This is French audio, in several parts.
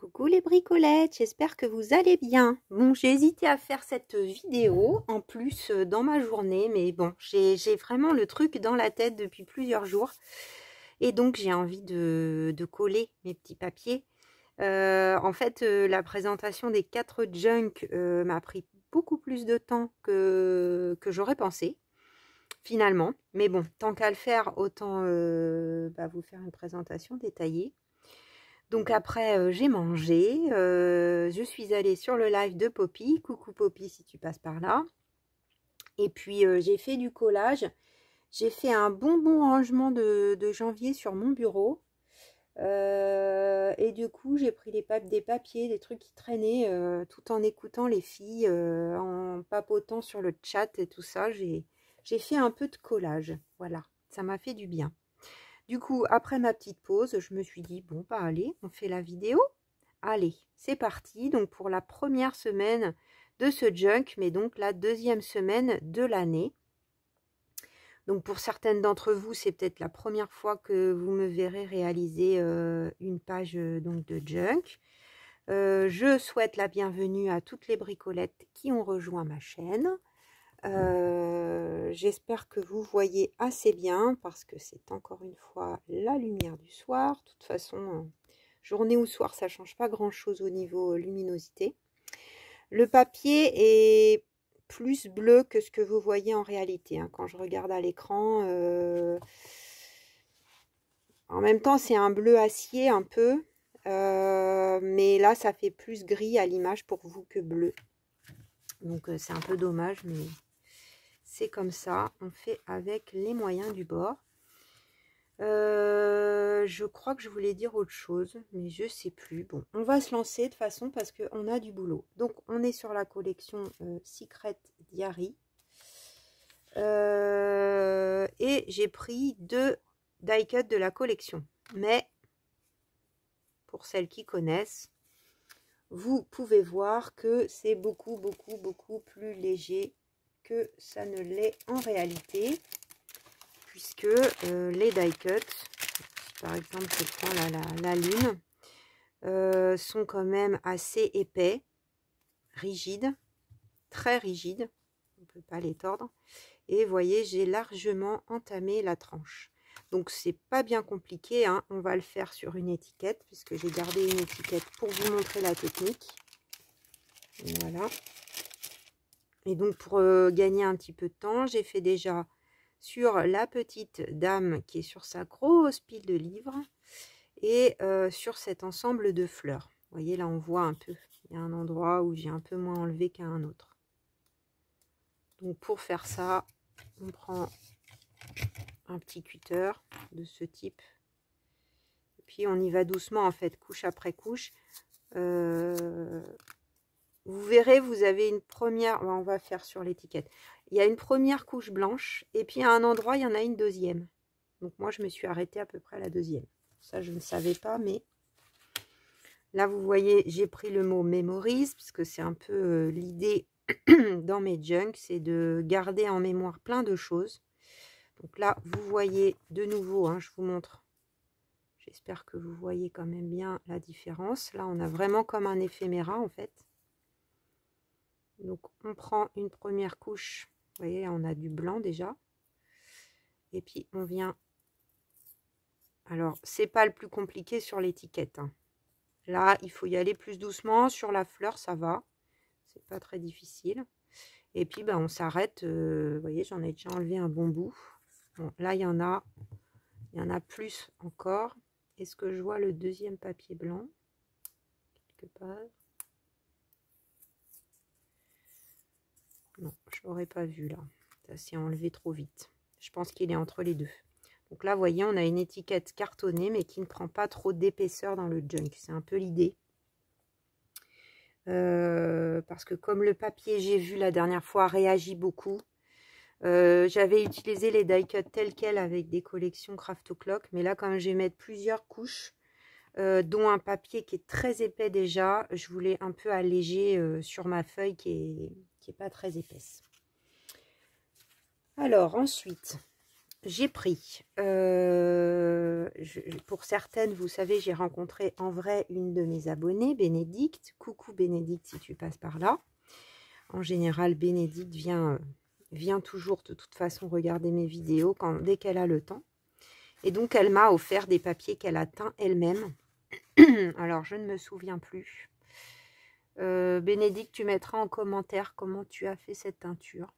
Coucou les bricolettes, j'espère que vous allez bien. Bon, j'ai hésité à faire cette vidéo en plus dans ma journée, mais bon, j'ai vraiment le truc dans la tête depuis plusieurs jours. Et donc j'ai envie de coller mes petits papiers. En fait, la présentation des 4 junk m'a pris beaucoup plus de temps que j'aurais pensé, finalement. Mais bon, tant qu'à le faire, autant vous faire une présentation détaillée. Donc après, j'ai mangé, je suis allée sur le live de Poppy. Coucou Poppy si tu passes par là. Et puis j'ai fait du collage. J'ai fait un bon rangement de janvier sur mon bureau. Et du coup, j'ai pris des papiers, des trucs qui traînaient, tout en écoutant les filles, en papotant sur le chat et tout ça. J'ai fait un peu de collage. Voilà, ça m'a fait du bien. Du coup, après ma petite pause, je me suis dit, bon, bah allez, on fait la vidéo. Allez, c'est parti. Donc, pour la première semaine de ce junk, mais donc la deuxième semaine de l'année. Donc, pour certaines d'entre vous, c'est peut-être la première fois que vous me verrez réaliser une page donc de junk. Je souhaite la bienvenue à toutes les bricolettes qui ont rejoint ma chaîne. J'espère que vous voyez assez bien parce que c'est encore une fois la lumière du soir. De toute façon, journée ou soir, ça change pas grand chose au niveau luminosité. Le papier est plus bleu que ce que vous voyez en réalité, hein, quand je regarde à l'écran. En même temps, c'est un bleu acier un peu, mais là, ça fait plus gris à l'image pour vous que bleu. Donc, c'est un peu dommage, mais c'est comme ça, on fait avec les moyens du bord. Je crois que je voulais dire autre chose, mais je sais plus. Bon, on va se lancer de façon parce qu'on a du boulot. Donc, on est sur la collection Secret Diary. Et j'ai pris 2 die cut de la collection. Mais, pour celles qui connaissent, vous pouvez voir que c'est beaucoup plus léger que ça ne l'est en réalité, puisque les die cut, par exemple je prends la lune, sont quand même assez épais, rigides, très rigides, on ne peut pas les tordre, et vous voyez j'ai largement entamé la tranche. Donc c'est pas bien compliqué, hein. On va le faire sur une étiquette, puisque j'ai gardé une étiquette pour vous montrer la technique. Voilà. Et donc, pour gagner un petit peu de temps, j'ai fait déjà sur la petite dame qui est sur sa grosse pile de livres et sur cet ensemble de fleurs. Vous voyez, là, on voit un peu. Il y a un endroit où j'ai un peu moins enlevé qu'à un autre. Donc, pour faire ça, on prend un petit cutter de ce type. Et puis, on y va doucement, en fait, couche après couche. Vous verrez, vous avez une première, on va faire sur l'étiquette. Il y a une première couche blanche et puis à un endroit, il y en a une deuxième. Donc moi, je me suis arrêtée à peu près à la deuxième. Ça, je ne savais pas, mais là, vous voyez, j'ai pris le mot mémorise parce que c'est un peu l'idée dans mes junks, c'est de garder en mémoire plein de choses. Donc là, vous voyez de nouveau, hein, je vous montre. J'espère que vous voyez quand même bien la différence. Là, on a vraiment comme un éphéméra en fait. Donc, on prend une première couche. Vous voyez, on a du blanc déjà. Et puis, on vient... Alors, c'est pas le plus compliqué sur l'étiquette, hein. Là, il faut y aller plus doucement. Sur la fleur, ça va. C'est pas très difficile. Et puis, on s'arrête. Vous voyez, j'en ai déjà enlevé un bon bout. Bon, là, il y en a plus encore. Est-ce que je vois le deuxième papier blanc quelque part? Non, je l'aurais pas vu là. Ça s'est enlevé trop vite. Je pense qu'il est entre les deux. Donc là, vous voyez, on a une étiquette cartonnée, mais qui ne prend pas trop d'épaisseur dans le junk. C'est un peu l'idée. Parce que comme le papier, j'ai vu la dernière fois, réagit beaucoup. J'avais utilisé les die cut tels quels avec des collections Craft O'Clock. Mais là, comme je vais mettre plusieurs couches, dont un papier qui est très épais déjà, je voulais un peu alléger sur ma feuille qui est pas très épaisse. Alors ensuite, j'ai pris, pour certaines, vous savez, j'ai rencontré en vrai une de mes abonnées, Bénédicte. Coucou Bénédicte, si tu passes par là. En général, Bénédicte vient toujours de toute façon regarder mes vidéos dès qu'elle a le temps. Et donc, elle m'a offert des papiers qu'elle a teints elle-même. Alors, je ne me souviens plus. Bénédicte, tu mettras en commentaire comment tu as fait cette teinture.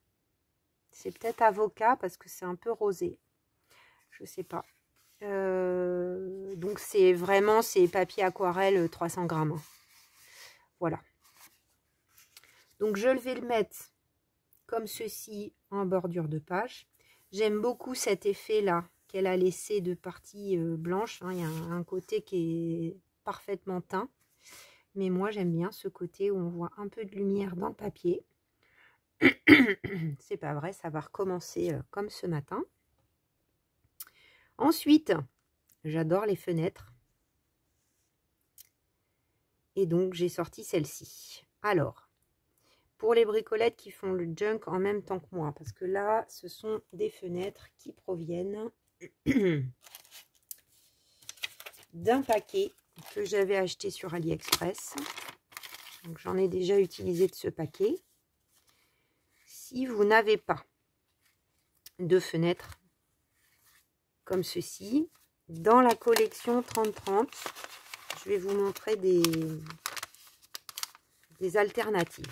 C'est peut-être avocat parce que c'est un peu rosé. Je sais pas. Donc, c'est vraiment ces papiers aquarelle 300 grammes. Voilà. Donc, je vais le mettre comme ceci en bordure de page. J'aime beaucoup cet effet-là qu'elle a laissé de partie blanche. Hein. Il y a un côté qui est parfaitement teint. Mais moi, j'aime bien ce côté où on voit un peu de lumière dans le papier. C'est pas vrai, ça va recommencer comme ce matin. Ensuite, j'adore les fenêtres. Et donc, j'ai sorti celle-ci. Alors, pour les bricolettes qui font le junk en même temps que moi, parce que là, ce sont des fenêtres qui proviennent d'un paquet que j'avais acheté sur AliExpress. Donc, j'en ai déjà utilisé de ce paquet. Si vous n'avez pas de fenêtres comme ceci, dans la collection 30-30, je vais vous montrer des alternatives.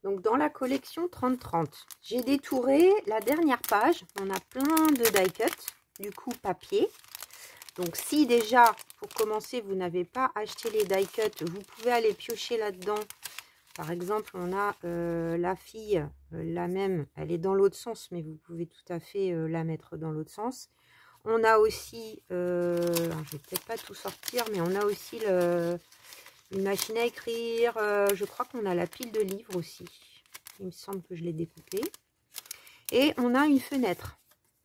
Donc, dans la collection 30-30, j'ai détouré la dernière page. On a plein de die cut, du coup papier. Donc, si déjà, pour commencer, vous n'avez pas acheté les die cut, vous pouvez aller piocher là-dedans. Par exemple, on a la fille, la même, elle est dans l'autre sens, mais vous pouvez tout à fait la mettre dans l'autre sens. On a aussi, alors je vais peut-être pas tout sortir, mais on a aussi une machine à écrire. Je crois qu'on a la pile de livres aussi. Il me semble que je l'ai découpée. Et on a une fenêtre,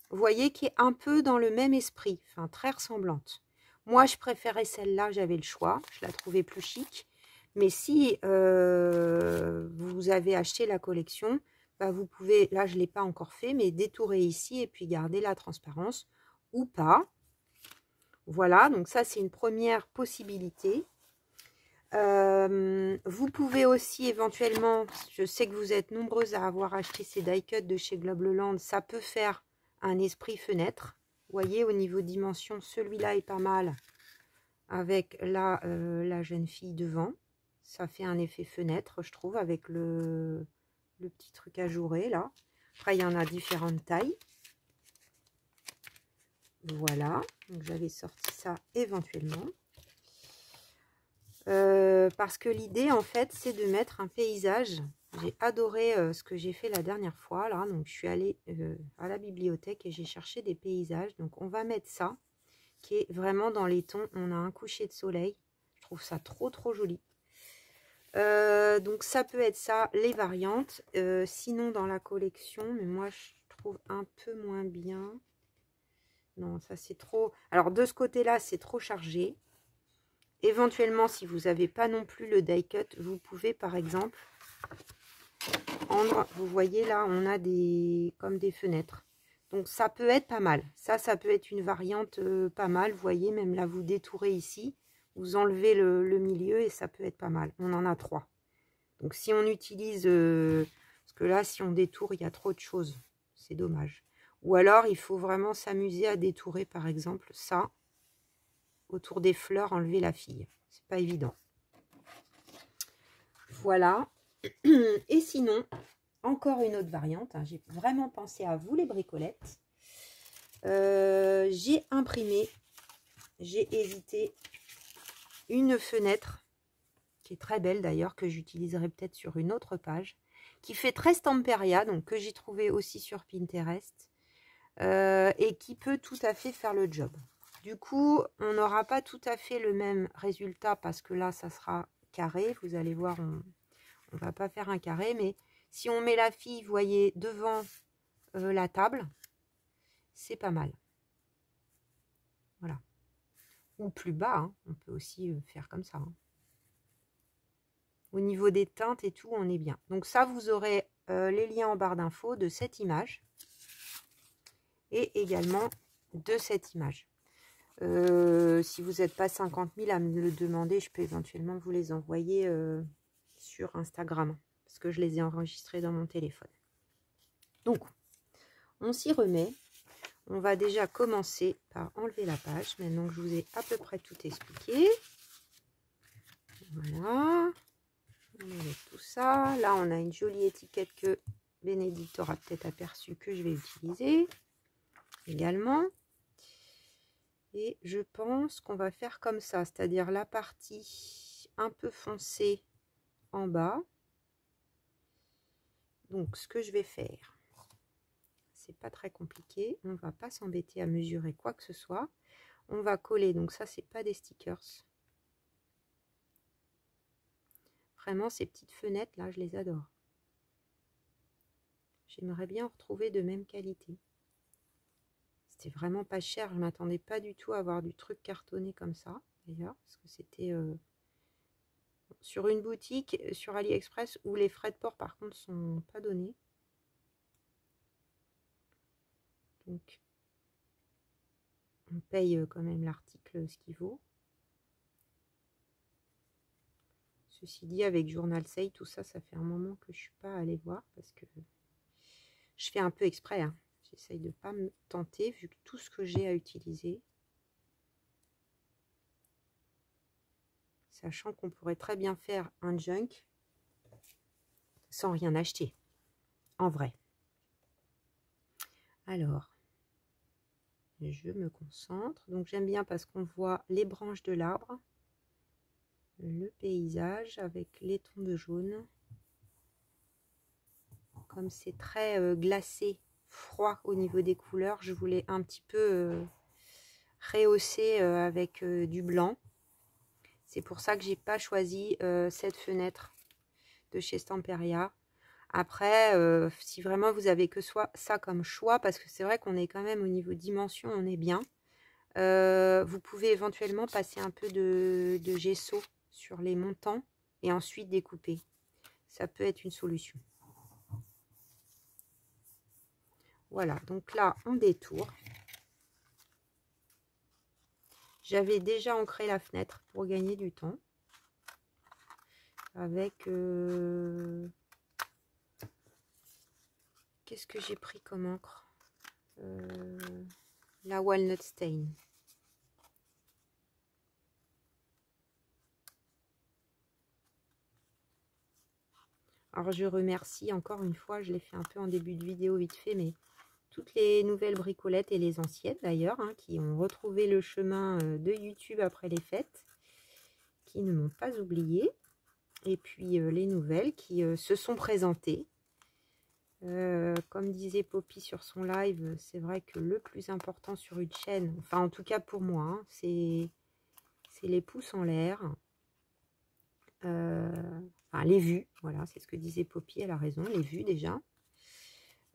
vous voyez, qui est un peu dans le même esprit, enfin très ressemblante. Moi, je préférais celle-là, j'avais le choix, je la trouvais plus chic. Mais si vous avez acheté la collection, bah vous pouvez, là je ne l'ai pas encore fait, mais détourer ici et puis garder la transparence ou pas. Voilà, donc ça c'est une première possibilité. Vous pouvez aussi éventuellement, je sais que vous êtes nombreuses à avoir acheté ces die cut de chez Globleland, ça peut faire un esprit fenêtre. Vous voyez, au niveau dimension, celui-là est pas mal avec la jeune fille devant. Ça fait un effet fenêtre, je trouve, avec le petit truc ajouré là. Après, il y en a différentes tailles. Voilà, donc j'avais sorti ça éventuellement. Parce que l'idée, en fait, c'est de mettre un paysage. J'ai adoré ce que j'ai fait la dernière fois, là. Donc, je suis allée à la bibliothèque et j'ai cherché des paysages. Donc, on va mettre ça, qui est vraiment dans les tons. On a un coucher de soleil. Je trouve ça trop, trop joli. Donc, ça peut être ça, les variantes. Sinon, dans la collection, mais moi, je trouve un peu moins bien. Non, ça, c'est trop... Alors, de ce côté-là, c'est trop chargé. Éventuellement, si vous n'avez pas non plus le die cut, vous pouvez par exemple prendre, vous voyez là, on a comme des fenêtres. Donc ça peut être pas mal. Ça peut être une variante pas mal. Vous voyez, même là, vous détourez ici, vous enlevez le milieu et ça peut être pas mal. On en a 3. Donc si on utilise, parce que là, si on détourne, il y a trop de choses. C'est dommage. Ou alors, il faut vraiment s'amuser à détourer, par exemple, ça. Autour des fleurs, enlever la fille. C'est pas évident. Voilà. Et sinon, encore une autre variante. Hein, j'ai vraiment pensé à vous, les bricolettes. J'ai imprimé, j'ai hésité une fenêtre qui est très belle d'ailleurs, que j'utiliserai peut-être sur une autre page, qui fait très Stamperia, donc que j'ai trouvé aussi sur Pinterest, et qui peut tout à fait faire le job. Du coup, on n'aura pas tout à fait le même résultat parce que là, ça sera carré. Vous allez voir, on ne va pas faire un carré, mais si on met la fille, vous voyez, devant la table, c'est pas mal. Voilà. Ou plus bas, hein. On peut aussi faire comme ça. Hein. Au niveau des teintes et tout, on est bien. Donc ça, vous aurez les liens en barre d'infos de cette image. Et également de cette image. Si vous n'êtes pas 50 000 à me le demander, je peux éventuellement vous les envoyer sur Instagram. Parce que je les ai enregistrés dans mon téléphone. Donc, on s'y remet. On va déjà commencer par enlever la page. Maintenant que je vous ai à peu près tout expliqué. Voilà. On enlève tout ça. Là, on a une jolie étiquette que Bénédicte aura peut-être aperçue que je vais utiliser également. Et je pense qu'on va faire comme ça, c'est-à-dire la partie un peu foncée en bas. Donc, ce que je vais faire, c'est pas très compliqué. On va pas s'embêter à mesurer quoi que ce soit. On va coller, donc ça, c'est pas des stickers. Vraiment, ces petites fenêtres là, je les adore. J'aimerais bien en retrouver de même qualité. C'était vraiment pas cher. Je m'attendais pas du tout à avoir du truc cartonné comme ça, d'ailleurs, parce que c'était sur une boutique sur AliExpress où les frais de port par contre sont pas donnés. Donc on paye quand même l'article ce qu'il vaut. Ceci dit, avec Journal Say, tout ça, ça fait un moment que je suis pas allée voir parce que je fais un peu exprès. Hein. J'essaye de pas me tenter vu que tout ce que j'ai à utiliser. Sachant qu'on pourrait très bien faire un junk sans rien acheter. En vrai. Alors, je me concentre. Donc j'aime bien parce qu'on voit les branches de l'arbre. Le paysage avec les tons de jaune. Comme c'est très glacé, froid au niveau des couleurs, je voulais un petit peu rehausser avec du blanc. C'est pour ça que j'ai pas choisi cette fenêtre de chez Stamperia. Après, si vraiment vous avez que ça comme choix, parce que c'est vrai qu'on est quand même au niveau dimension, on est bien. Vous pouvez éventuellement passer un peu de gesso sur les montants et ensuite découper. Ça peut être une solution. Voilà, donc là, on détourne. J'avais déjà ancré la fenêtre pour gagner du temps. Avec... qu'est-ce que j'ai pris comme encre? La Walnut Stain. Alors je remercie encore une fois, je l'ai fait un peu en début de vidéo vite fait, mais toutes les nouvelles bricolettes et les anciennes d'ailleurs, hein, qui ont retrouvé le chemin de YouTube après les fêtes, qui ne m'ont pas oublié. Et puis les nouvelles qui se sont présentées. Comme disait Poppy sur son live, c'est vrai que le plus important sur une chaîne, enfin en tout cas pour moi, hein, c'est les pouces en l'air. Enfin, les vues, voilà, c'est ce que disait Poppy, elle a raison, les vues déjà.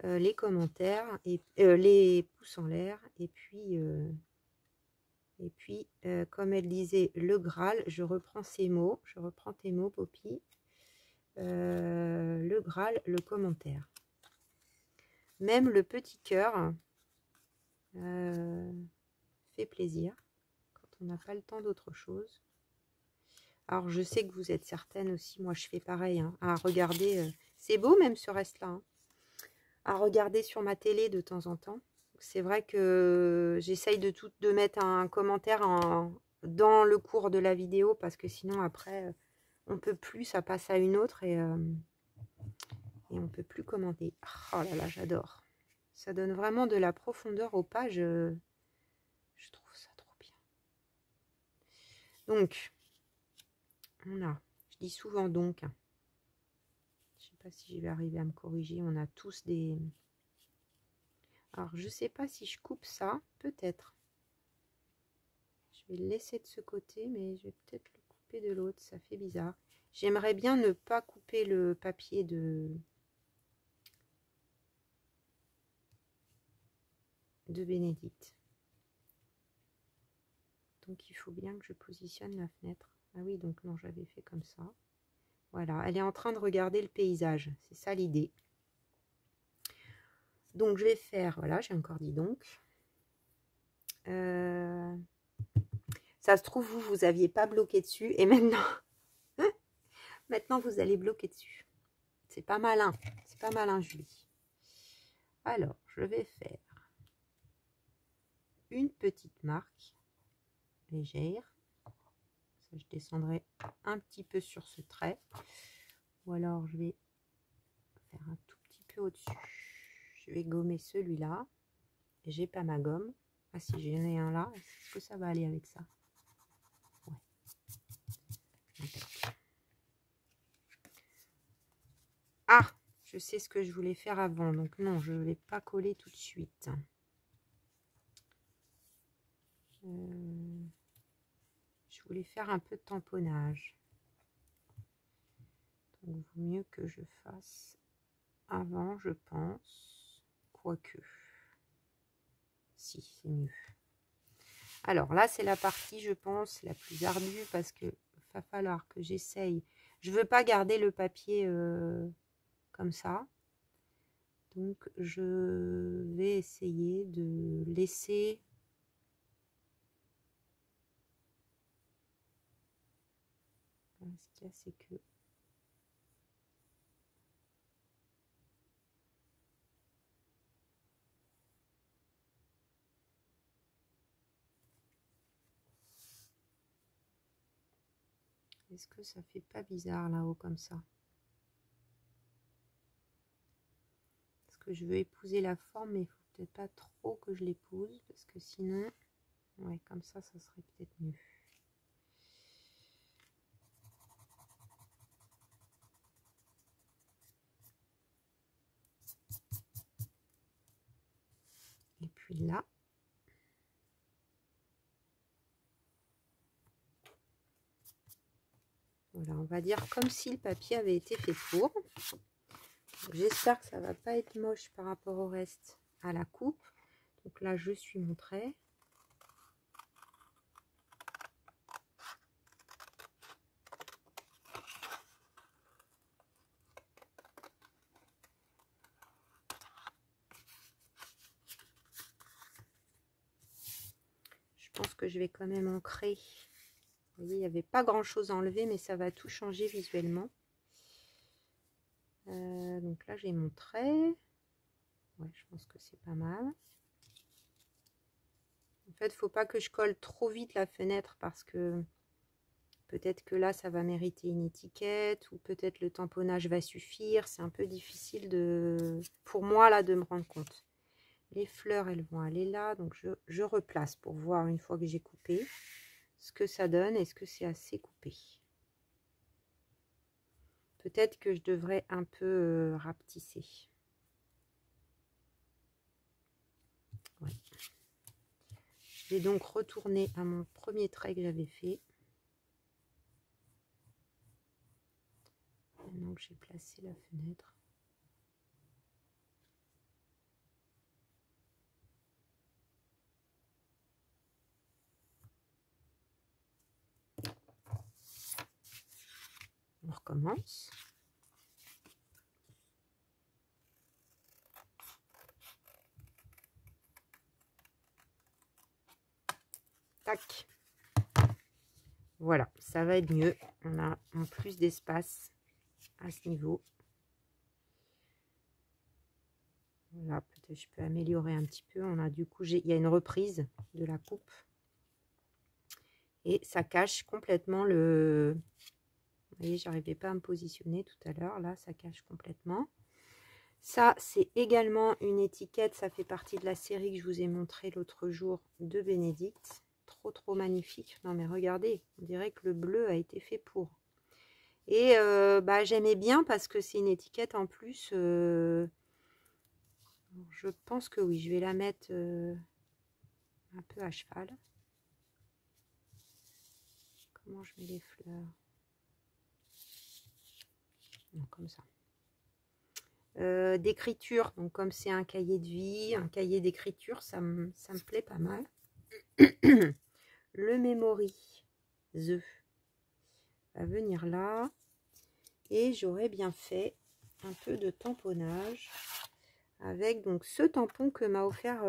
Les commentaires, et les pouces en l'air, et puis comme elle disait, le Graal, je reprends ces mots, je reprends tes mots, Poppy. Le Graal, le commentaire. Même le petit cœur fait plaisir quand on n'a pas le temps d'autre chose. Alors je sais que vous êtes certaines aussi, moi je fais pareil, hein, à regarder, c'est beau même ce reste-là, hein, à regarder sur ma télé de temps en temps. C'est vrai que j'essaye de mettre un commentaire dans le cours de la vidéo parce que sinon après on peut plus, ça passe à une autre et on peut plus commenter. Oh là là, j'adore. Ça donne vraiment de la profondeur aux pages. Je trouve ça trop bien. Donc, on a, je dis souvent donc, hein. Je sais pas si je vais arriver à me corriger. On a tous des... Alors, je sais pas si je coupe ça. Peut-être. Je vais le laisser de ce côté, mais je vais peut-être le couper de l'autre. Ça fait bizarre. J'aimerais bien ne pas couper le papier de Bénédicte. Donc il faut bien que je positionne la fenêtre. Ah oui, donc non, j'avais fait comme ça. Voilà, elle est en train de regarder le paysage. C'est ça l'idée. Donc, je vais faire... Voilà, j'ai encore dit donc. Ça se trouve, vous n'aviez pas bloqué dessus. Et maintenant, maintenant, vous allez bloquer dessus. C'est pas malin. C'est pas malin, Julie. Alors, je vais faire une petite marque légère. Ça, je descendrai un petit peu sur ce trait. Ou alors, je vais faire un tout petit peu au-dessus. Je vais gommer celui-là. J'ai pas ma gomme. Ah si, j'en ai un là. Est-ce que ça va aller avec ça? Ouais. Ah, je sais ce que je voulais faire avant. Donc non, je ne vais pas coller tout de suite. Je voulais faire un peu de tamponnage. Donc, il vaut mieux que je fasse avant, je pense. Quoique. Si, c'est mieux. Alors là, c'est la partie, je pense, la plus ardue parce que va falloir que j'essaye. Je ne veux pas garder le papier comme ça. Donc, je vais essayer de laisser... Ce qu'il y a, c'est que... Est-ce que ça fait pas bizarre là-haut comme ça? Parce que je veux épouser la forme, mais il faut peut-être pas trop que je l'épouse, parce que sinon, ouais, comme ça serait peut-être mieux. Et puis là, voilà, on va dire comme si le papier avait été fait pour. J'espère que ça va pas être moche par rapport au reste à la coupe. Donc là, je suis mon trait. Je pense que je vais quand même ancrer. Vous voyez, il n'y avait pas grand chose à enlever, mais ça va tout changer visuellement. Donc là, j'ai mon trait. Ouais, je pense que c'est pas mal. En fait, il ne faut pas que je colle trop vite la fenêtre parce que peut-être que là, ça va mériter une étiquette ou peut-être le tamponnage va suffire. C'est un peu difficile pour moi là de me rendre compte. Les fleurs, elles vont aller là. Donc, je replace pour voir une fois que j'ai coupé ce que ça donne. Est-ce que c'est assez coupé? Peut-être que je devrais un peu rapetisser. Ouais. Je vais donc retourner à mon premier trait que j'avais fait. Maintenant que j'ai placé la fenêtre. On recommence. Tac. Voilà, ça va être mieux. On a en plus d'espace à ce niveau. Là, peut-être je peux améliorer un petit peu. On a du coup, il y a une reprise de la coupe. Et ça cache complètement le... Vous voyez, j'arrivais pas à me positionner tout à l'heure. Là, ça cache complètement. Ça, c'est également une étiquette. Ça fait partie de la série que je vous ai montré l'autre jour de Bénédicte. Trop magnifique. Non mais regardez, on dirait que le bleu a été fait pour. Et bah, j'aimais bien parce que c'est une étiquette en plus. Je pense que oui, je vais la mettre un peu à cheval. Comment je mets les fleurs? Non, comme ça. D'écriture, donc comme c'est un cahier de vie, un cahier d'écriture, ça me plaît pas mal. Le memory The va venir là. Et j'aurais bien fait un peu de tamponnage avec donc ce tampon que m'a offert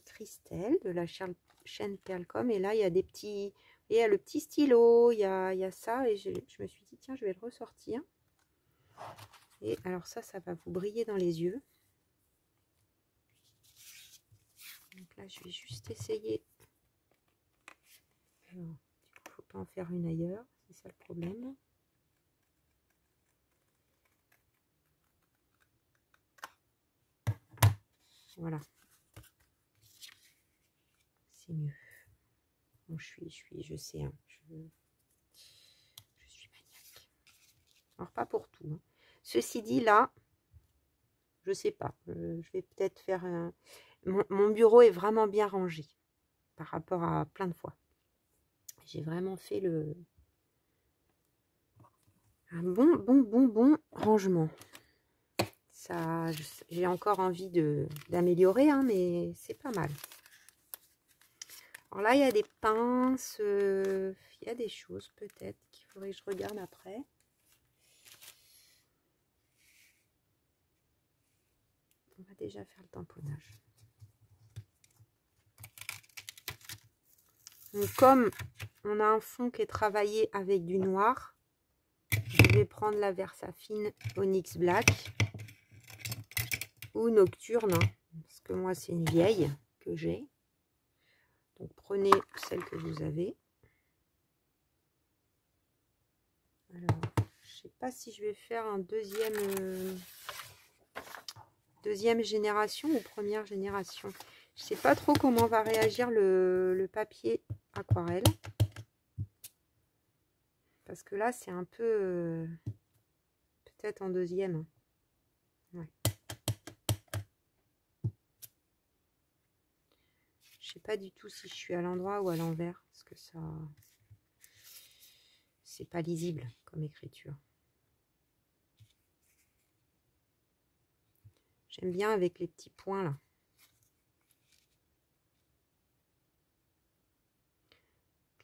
Christelle de la chaîne Perlcom. Et là, il y a des petits... Il y a le petit stylo, il y a ça. Et je me suis dit, tiens, je vais le ressortir. Et alors ça va vous briller dans les yeux. Donc là, je vais juste essayer. Alors, du coup, il ne faut pas en faire une ailleurs. C'est ça le problème. Voilà. C'est mieux. Bon, je sais, hein, je suis maniaque. Alors, pas pour tout. Hein. Ceci dit, là, je sais pas. Je vais peut-être faire un... Mon bureau est vraiment bien rangé par rapport à plein de fois. J'ai vraiment fait un bon rangement. Ça, j'ai encore envie d'améliorer, hein, mais c'est pas mal. Alors là, il y a des pinces, il y a des choses peut-être qu'il faudrait que je regarde après. On va déjà faire le tamponnage. Donc, comme on a un fond qui est travaillé avec du noir, je vais prendre la Versafine Onyx Black ou Nocturne, hein, parce que moi c'est une vieille que j'ai. Donc prenez celle que vous avez. Alors, je sais pas si je vais faire un deuxième génération ou première génération. Je sais pas trop comment va réagir le papier aquarelle. Parce que là, c'est un peu... peut-être en deuxième. Ouais. Je sais pas du tout si je suis à l'endroit ou à l'envers. Parce que ça... c'est pas lisible comme écriture. J'aime bien avec les petits points là.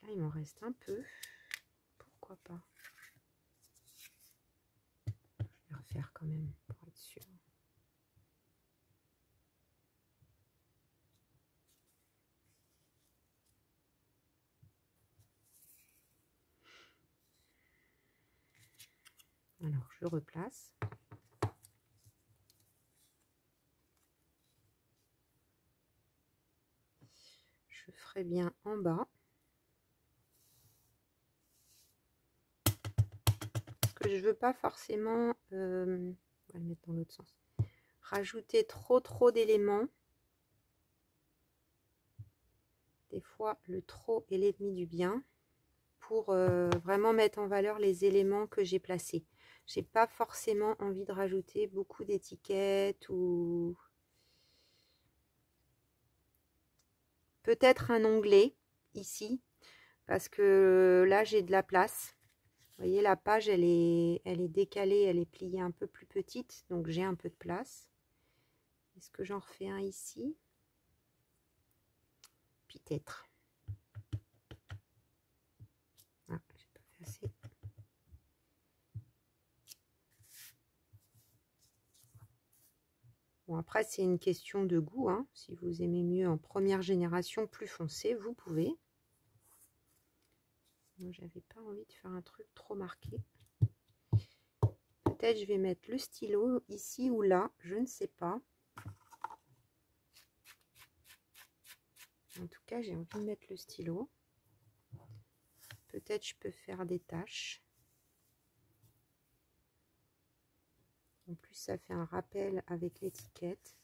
Là, il m'en reste un peu. Pourquoi pas? Je vais refaire quand même pour être sûr. Alors, je replace. Je ferai bien en bas. Parce que je veux pas forcément... on va le mettre dans l'autre sens. Rajouter trop d'éléments. Des fois, le trop est l'ennemi du bien. Pour vraiment mettre en valeur les éléments que j'ai placés. J'ai pas forcément envie de rajouter beaucoup d'étiquettes ou peut-être un onglet ici parce que là j'ai de la place. Vous voyez, la page elle est décalée, elle est pliée un peu plus petite, donc j'ai un peu de place. Est-ce que j'en refais un ici? Peut-être. Ah, j'ai pas fait assez. Bon, après, c'est une question de goût. Hein. Si vous aimez mieux en première génération, plus foncé, vous pouvez. Moi, j'avais pas envie de faire un truc trop marqué. Peut-être je vais mettre le stylo ici ou là, je ne sais pas. En tout cas, j'ai envie de mettre le stylo. Peut-être je peux faire des taches. En plus, ça fait un rappel avec l'étiquette.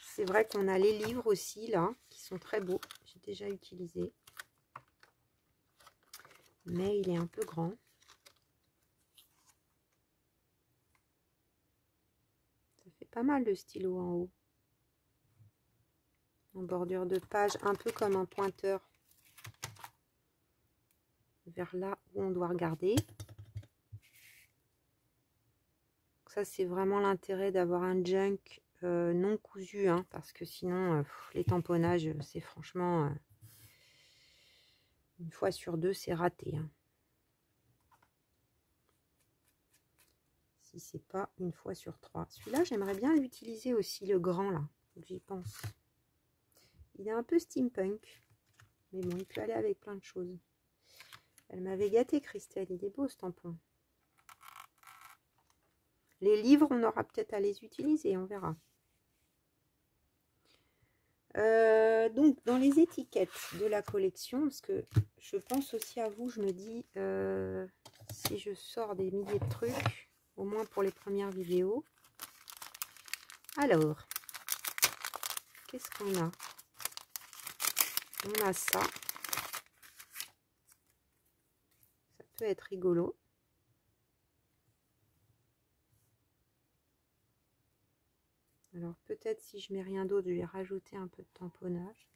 C'est vrai qu'on a les livres aussi, là, qui sont très beaux. J'ai déjà utilisé. Mais il est un peu grand. Ça fait pas mal de stylo en haut. En bordure de page, un peu comme un pointeur. Vers là où on doit regarder. Ça, c'est vraiment l'intérêt d'avoir un junk non cousu, hein, parce que sinon, les tamponnages, c'est franchement, une fois sur deux, c'est raté. Hein. Si c'est pas une fois sur 3. Celui-là, j'aimerais bien l'utiliser aussi, le grand là. J'y pense. Il est un peu steampunk. Mais bon, il peut aller avec plein de choses. Elle m'avait gâté, Christelle. Il est beau ce tampon. Les livres, on aura peut-être à les utiliser, on verra. Donc, dans les étiquettes de la collection, parce que je pense aussi à vous, je me dis, si je sors des milliers de trucs, au moins pour les premières vidéos. Alors, qu'est-ce qu'on a? On a ça. Ça peut être rigolo. Alors peut-être si je mets rien d'autre, je vais rajouter un peu de tamponnage.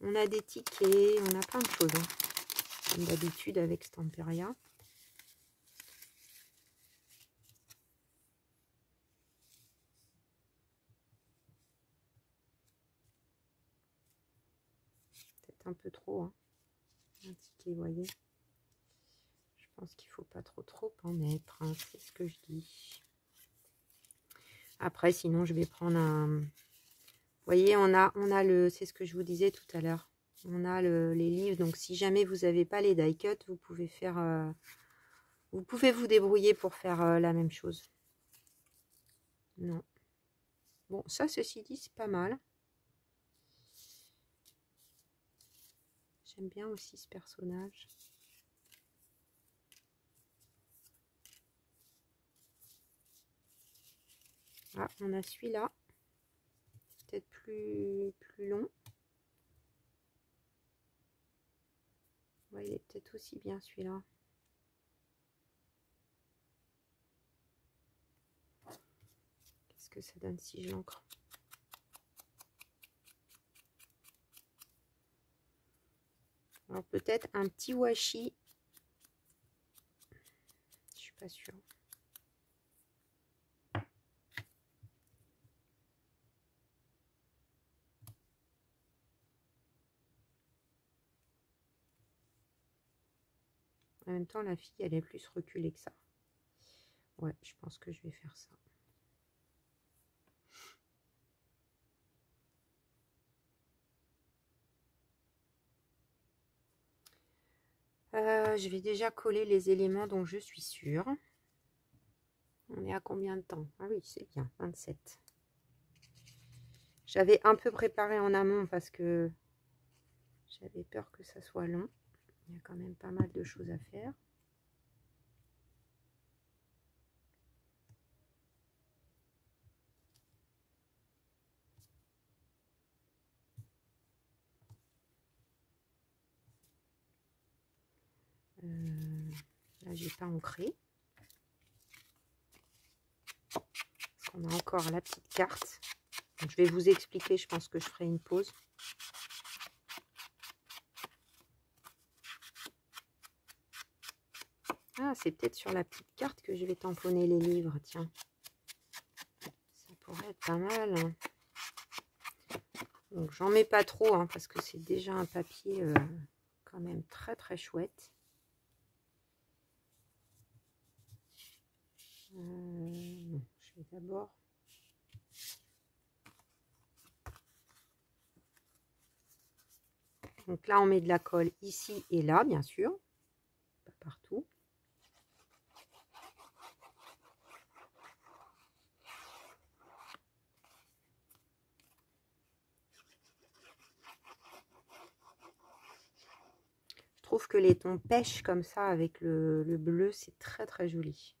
On a des tickets, on a plein de choses, hein, comme d'habitude avec Stamperia. Peut-être un peu trop, hein. Un ticket, vous voyez. Je pense qu'il ne faut pas trop en mettre, hein, c'est ce que je dis. Après, sinon, je vais prendre un... Vous voyez, on a le... C'est ce que je vous disais tout à l'heure. On a les livres. Donc, si jamais vous n'avez pas les die cut, vous pouvez faire... Vous pouvez vous débrouiller pour faire la même chose. Non. Bon, ça, ceci dit, c'est pas mal. J'aime bien aussi ce personnage. Ah, on a celui-là. Peut-être plus long. Ouais, il est peut-être aussi bien celui-là. Qu'est-ce que ça donne si je l'encre? Alors peut-être un petit washi. Je suis pas sûre. En même temps, la fille, elle est plus reculée que ça. Ouais, je pense que je vais faire ça. Je vais déjà coller les éléments dont je suis sûre. On est à combien de temps? Ah oui, c'est bien, 27. J'avais un peu préparé en amont parce que j'avais peur que ça soit long. Il y a quand même pas mal de choses à faire. Là, j'ai pas ancré. Parce qu'on a encore la petite carte. Donc, je vais vous expliquer, je pense que je ferai une pause. Ah, c'est peut-être sur la petite carte que je vais tamponner les livres, tiens. Ça pourrait être pas mal. Hein. Donc, j'en mets pas trop, hein, parce que c'est déjà un papier quand même très chouette. Je vais d'abord... Donc là, on met de la colle ici et là, bien sûr. Pas partout. Je trouve que les tons pêche comme ça avec le bleu, c'est très joli.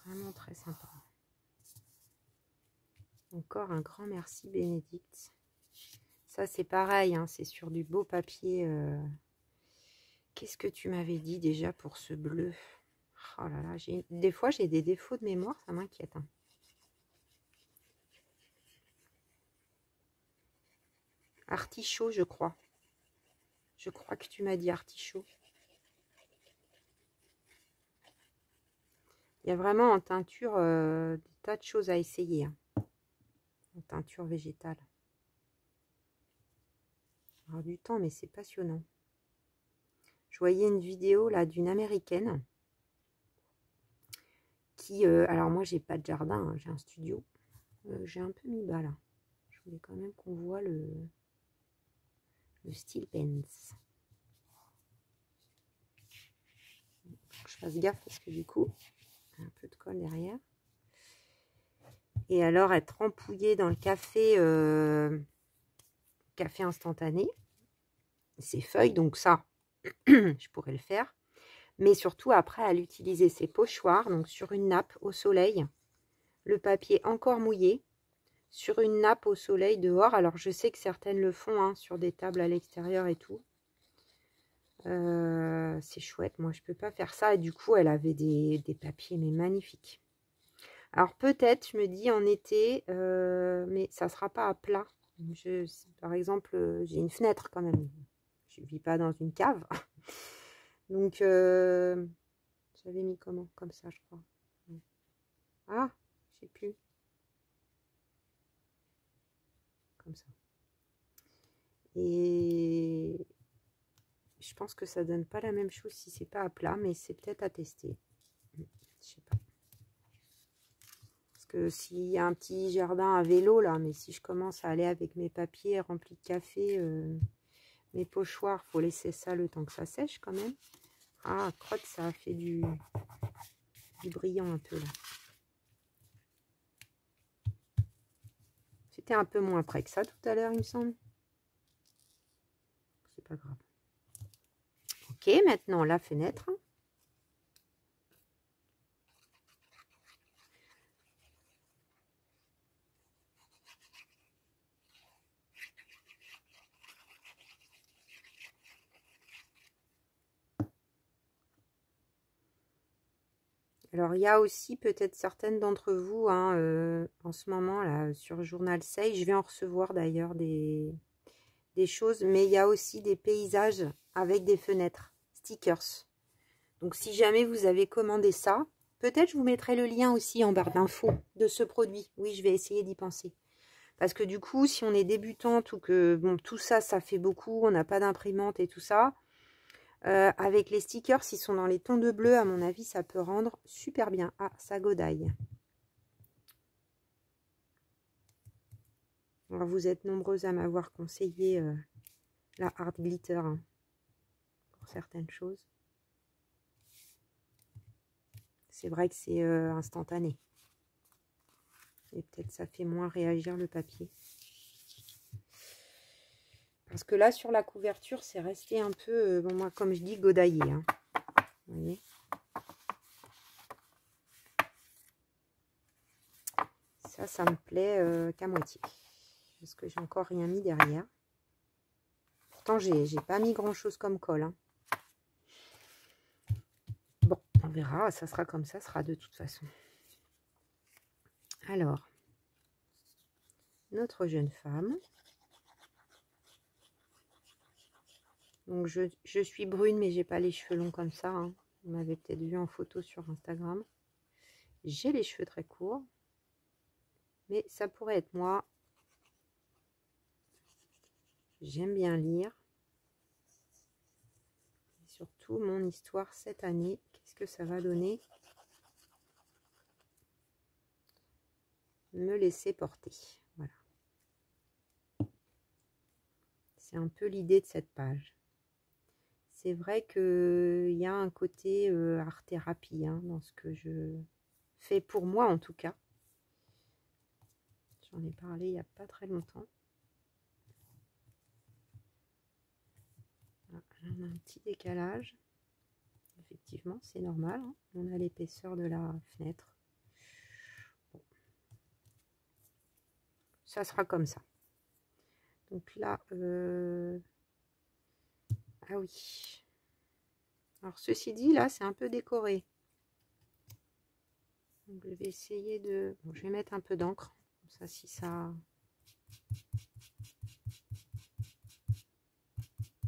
Vraiment très sympa. Encore un grand merci Bénédicte. Ça c'est pareil, hein, c'est sur du beau papier. Qu'est-ce que tu m'avais dit déjà pour ce bleu? Oh là là, des fois j'ai des défauts de mémoire, ça m'inquiète. Hein. Artichaut, je crois. Je crois que tu m'as dit artichaut. Il y a vraiment en teinture des tas de choses à essayer. Hein. En teinture végétale. Alors du temps, mais c'est passionnant. Je voyais une vidéo là d'une américaine qui... alors moi, j'ai pas de jardin, hein, j'ai un studio. J'ai un peu mis bas là. Je voulais quand même qu'on voit le steel pens. Faut que je fasse gaffe parce que du coup, un peu de colle derrière. Et alors, être trempouillée dans le café, café instantané, ces feuilles, donc ça, je pourrais le faire. Mais surtout, après, à l'utiliser ces pochoirs, donc sur une nappe au soleil, le papier encore mouillé, sur une nappe au soleil dehors. Alors, je sais que certaines le font, hein, sur des tables à l'extérieur et tout. C'est chouette, moi, je peux pas faire ça. Et du coup, elle avait des papiers, mais magnifiques. Alors peut-être, je me dis en été, mais ça sera pas à plat. Par exemple, j'ai une fenêtre quand même. Je vis pas dans une cave. Donc, j'avais mis comment? Comme ça, je crois. Ah, je sais plus. Comme ça. Et je pense que ça donne pas la même chose si c'est pas à plat, mais c'est peut-être à tester. Je sais pas. Que s'il y a un petit jardin à vélo là, mais si je commence à aller avec mes papiers remplis de café, mes pochoirs, faut laisser ça le temps que ça sèche quand même. Ah, crotte, ça a fait du brillant un peu là. C'était un peu moins près que ça tout à l'heure, il me semble. C'est pas grave. Ok, maintenant la fenêtre. Alors, il y a aussi peut-être certaines d'entre vous, hein, en ce moment, là, sur Journal Sage, je vais en recevoir d'ailleurs des choses, mais il y a aussi des paysages avec des fenêtres, stickers. Donc, si jamais vous avez commandé ça, peut-être je vous mettrai le lien aussi en barre d'infos de ce produit. Oui, je vais essayer d'y penser. Parce que du coup, si on est débutante ou que, bon, tout ça, ça fait beaucoup, on n'a pas d'imprimante et tout ça, avec les stickers, s'ils sont dans les tons de bleu, à mon avis, ça peut rendre super bien. Ah, ça godaille. Alors, vous êtes nombreuses à m'avoir conseillé la Art Glitter, hein, pour certaines choses. C'est vrai que c'est instantané. Et peut-être ça fait moins réagir le papier. Parce que là, sur la couverture, c'est resté un peu, bon, moi, comme je dis, godaillé. Hein. Vous voyez ? Ça me plaît qu'à moitié. Parce que j'ai encore rien mis derrière. Pourtant, j'ai pas mis grand-chose comme colle. Hein. Bon, on verra. Ça sera comme ça sera de toute façon. Alors, notre jeune femme. Donc, je suis brune, mais j'ai pas les cheveux longs comme ça. Hein. Vous m'avez peut-être vu en photo sur Instagram. J'ai les cheveux très courts. Mais ça pourrait être moi. J'aime bien lire. Et surtout, mon histoire cette année. Qu'est-ce que ça va donner? Me laisser porter. Voilà. C'est un peu l'idée de cette page. C'est vrai qu'il y a un côté art-thérapie hein, dans ce que je fais pour moi en tout cas. J'en ai parlé il n'y a pas très longtemps. Là, on a un petit décalage. Effectivement, c'est normal. Hein. On a l'épaisseur de la fenêtre. Bon. Ça sera comme ça. Donc là, ah oui. Alors ceci dit, là, c'est un peu décoré. Donc, je vais essayer de... Bon, je vais mettre un peu d'encre. Comme ça, si ça...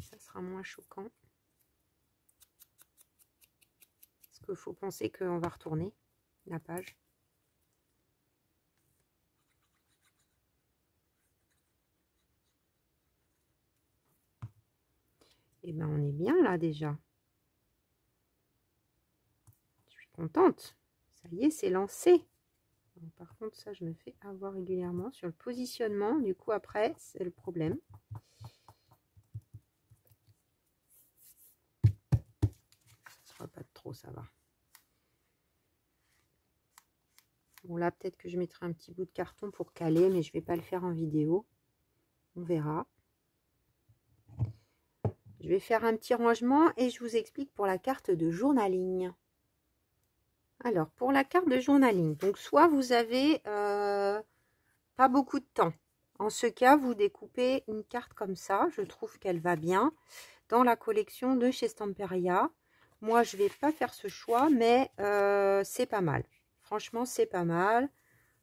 Ça sera moins choquant. Parce qu'il faut penser qu'on va retourner la page. Et ben on est bien là déjà. contente. Ça y est, c'est lancé. Alors, par contre, ça, je me fais avoir régulièrement sur le positionnement. Du coup, après, c'est le problème. Ça sera pas trop, ça va. Bon, là, peut-être que je mettrai un petit bout de carton pour caler, mais je vais pas le faire en vidéo. On verra. Je vais faire un petit rangement et je vous explique pour la carte de journaling. Alors, pour la carte de journaling, donc soit vous avez pas beaucoup de temps. En ce cas, vous découpez une carte comme ça. Je trouve qu'elle va bien dans la collection de chez Stamperia. Moi, je vais pas faire ce choix, mais c'est pas mal. Franchement, c'est pas mal.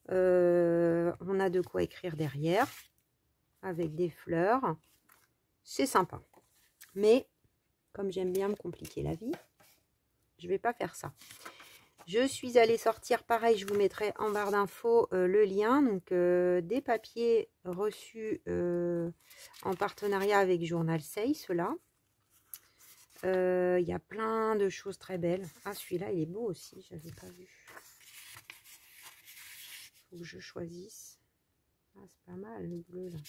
On a de quoi écrire derrière avec des fleurs. C'est sympa. Mais comme j'aime bien me compliquer la vie, je vais pas faire ça. Je suis allée sortir, pareil, je vous mettrai en barre d'infos le lien, donc des papiers reçus en partenariat avec Journal Say, ceux-là. Il y a plein de choses très belles. Ah, celui-là, il est beau aussi, je n'avais pas vu. Faut que je choisisse. Ah, c'est pas mal, le bleu, là.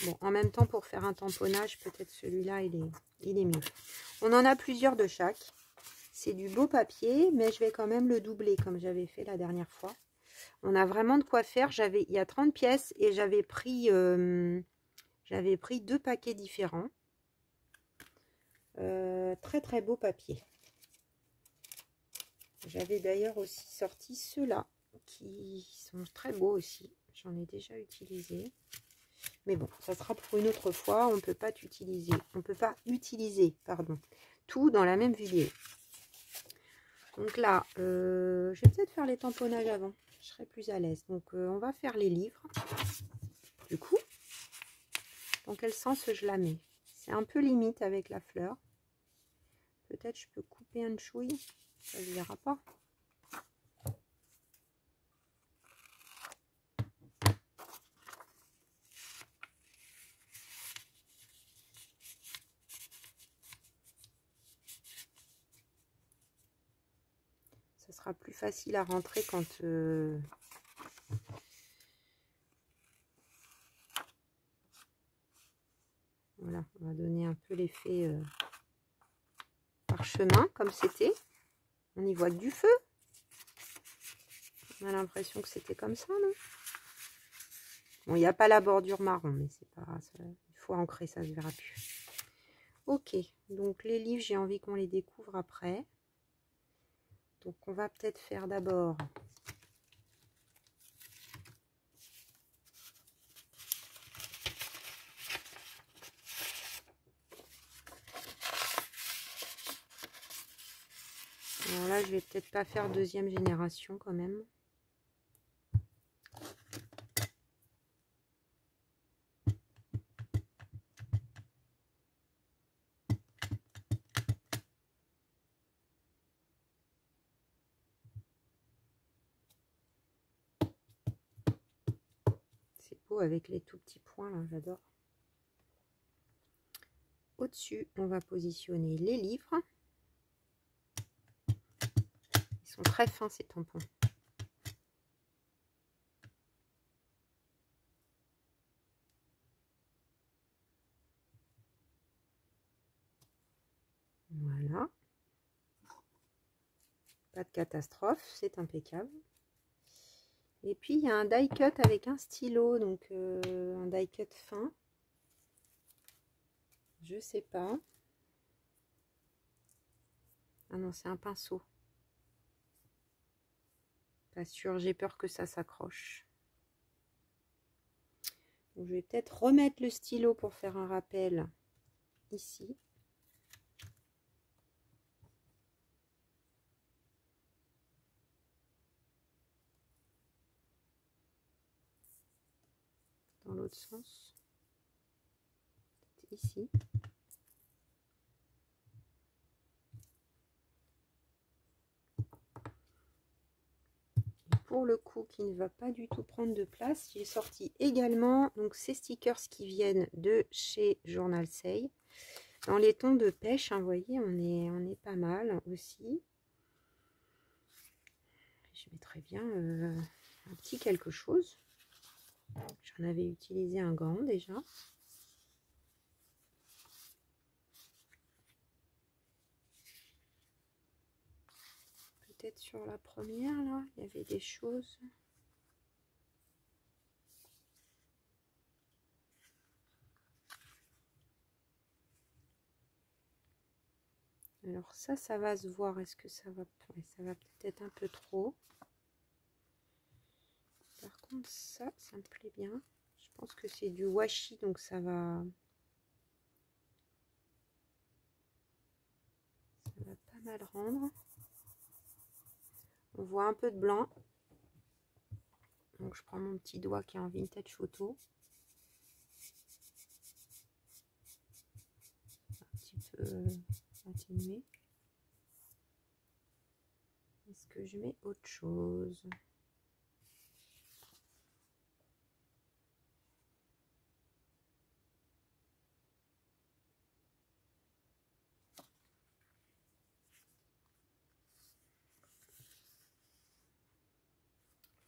Bon, en même temps, pour faire un tamponnage, peut-être celui-là, il est mieux. On en a plusieurs de chaque. C'est du beau papier, mais je vais quand même le doubler, comme j'avais fait la dernière fois. On a vraiment de quoi faire. Il y a 30 pièces et j'avais pris 2 paquets différents. Très, très beau papier. J'avais d'ailleurs aussi sorti ceux-là, qui sont très beaux aussi. J'en ai déjà utilisé. Mais bon, ça sera pour une autre fois. On ne peut pas utiliser, pardon, tout dans la même vidéo. Donc là, je vais peut-être faire les tamponnages avant. Je serai plus à l'aise. Donc on va faire les livres. Du coup, dans quel sens je la mets? C'est un peu limite avec la fleur. Peut-être je peux couper un chouille. Ça ne se verra pas. Ça sera plus facile à rentrer quand voilà, on va donner un peu l'effet parchemin comme c'était. On y voit que du feu. On a l'impression que c'était comme ça, non? Bon, il n'y a pas la bordure marron, mais c'est pas ça. Il faut ancrer, ça se verra plus. Ok, donc les livres, j'ai envie qu'on les découvre après. Donc on va peut-être faire d'abord alors là, je vais peut-être pas faire deuxième génération quand même. C'est beau avec les tout petits points là, j'adore. Au-dessus, on va positionner les livres. Ils sont très fins ces tampons. Voilà. Pas de catastrophe, c'est impeccable. Et puis il y a un die cut avec un stylo, donc un die cut fin. Je sais pas. Ah non, c'est un pinceau. Pas sûr, j'ai peur que ça s'accroche. Donc, je vais peut-être remettre le stylo pour faire un rappel ici. Dans l'autre sens. Ici. Pour le coup, qui ne va pas du tout prendre de place, j'ai sorti également donc ces stickers qui viennent de chez Journal Say. Dans les tons de pêche, hein, vous voyez, on est pas mal aussi. Je mettrais bien un petit quelque chose. J'en avais utilisé un grand déjà. Peut-être sur la première, là, il y avait des choses. Alors ça va se voir. Est-ce que ça va... Ouais, ça va peut-être un peu trop. Par contre, ça me plaît bien. Je pense que c'est du washi, donc ça va pas mal rendre. On voit un peu de blanc. Donc je prends mon petit doigt qui est en vintage photo. Un petit peu atténué. Est-ce que je mets autre chose?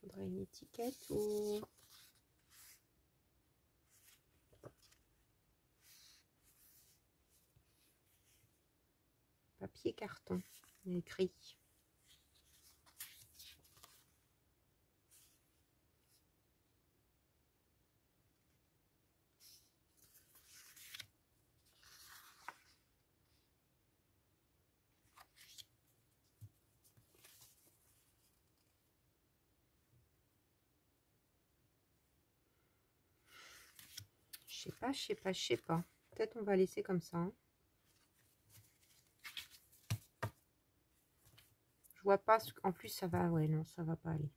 Faudrait une étiquette ou... papier carton, il y a écrit. Je sais pas. Peut-être on va laisser comme ça. Hein. Je vois pas. En plus, ça va. Ouais, non, ça va pas aller.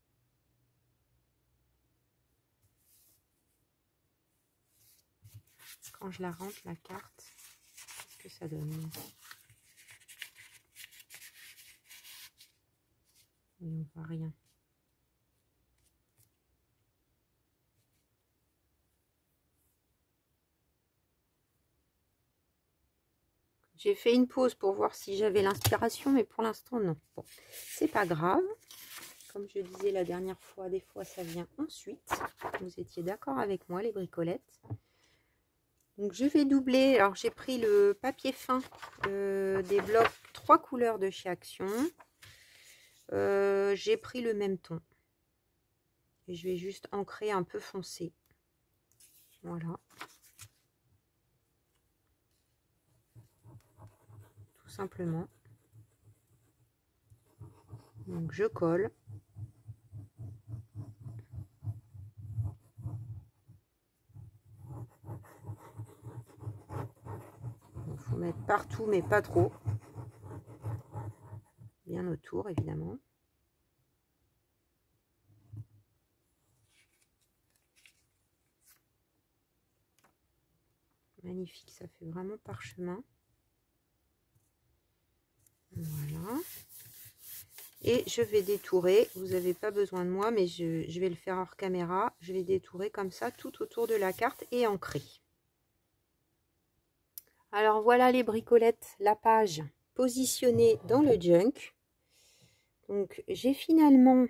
Quand je la rentre, la carte, qu'est-ce que ça donne? Oui, on voit rien. J'ai fait une pause pour voir si j'avais l'inspiration, mais pour l'instant, non. Bon, c'est pas grave. Comme je disais la dernière fois, des fois, ça vient ensuite. Vous étiez d'accord avec moi, les bricolettes. Donc, je vais doubler. Alors, j'ai pris le papier fin des blocs 3 couleurs de chez Action. J'ai pris le même ton. Et je vais juste ancrer un peu foncé. Voilà. Tout simplement. Donc je colle. Il faut mettre partout, mais pas trop. Bien autour, évidemment. Magnifique, ça fait vraiment parchemin. Voilà. Et je vais détourer. Vous n'avez pas besoin de moi, mais je vais le faire hors caméra. Je vais détourer comme ça tout autour de la carte et ancrer. Alors voilà les bricolettes, la page positionnée dans le junk. Donc j'ai finalement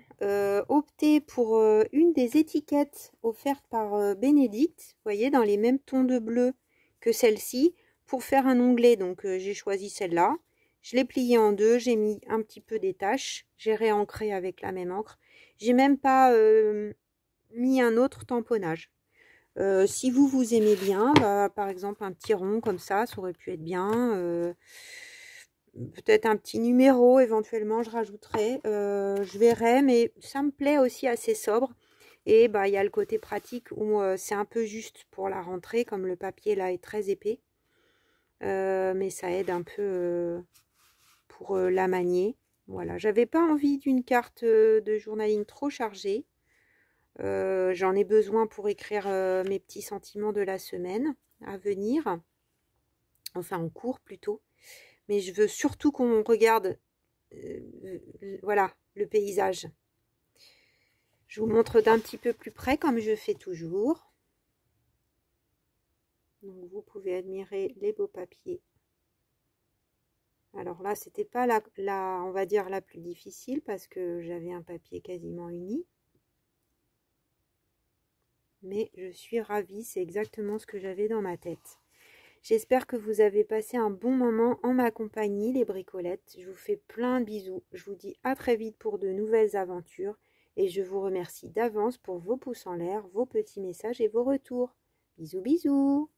opté pour une des étiquettes offertes par Bénédicte. Vous voyez, dans les mêmes tons de bleu que celle-ci. Pour faire un onglet, donc j'ai choisi celle-là. Je l'ai pliée en deux, j'ai mis un petit peu des taches. J'ai réancré avec la même encre. J'ai même pas mis un autre tamponnage. Si vous aimez bien, bah, par exemple un petit rond comme ça aurait pu être bien. Peut-être un petit numéro éventuellement, je rajouterai. Je verrai, mais ça me plaît aussi assez sobre. Et bah, il y a le côté pratique où c'est un peu juste pour la rentrée, comme le papier là est très épais. Mais ça aide un peu pour la manier. Voilà, j'avais pas envie d'une carte de journaling trop chargée. J'en ai besoin pour écrire mes petits sentiments de la semaine à venir. Enfin, en cours plutôt. Mais je veux surtout qu'on regarde voilà, le paysage. Je vous montre d'un petit peu plus près comme je fais toujours. Donc vous pouvez admirer les beaux papiers Alors là, c'était pas on va dire la plus difficile parce que j'avais un papier quasiment uni. Mais je suis ravie, c'est exactement ce que j'avais dans ma tête. J'espère que vous avez passé un bon moment en ma compagnie, les bricolettes. Je vous fais plein de bisous. Je vous dis à très vite pour de nouvelles aventures. Et je vous remercie d'avance pour vos pouces en l'air, vos petits messages et vos retours. Bisous bisous!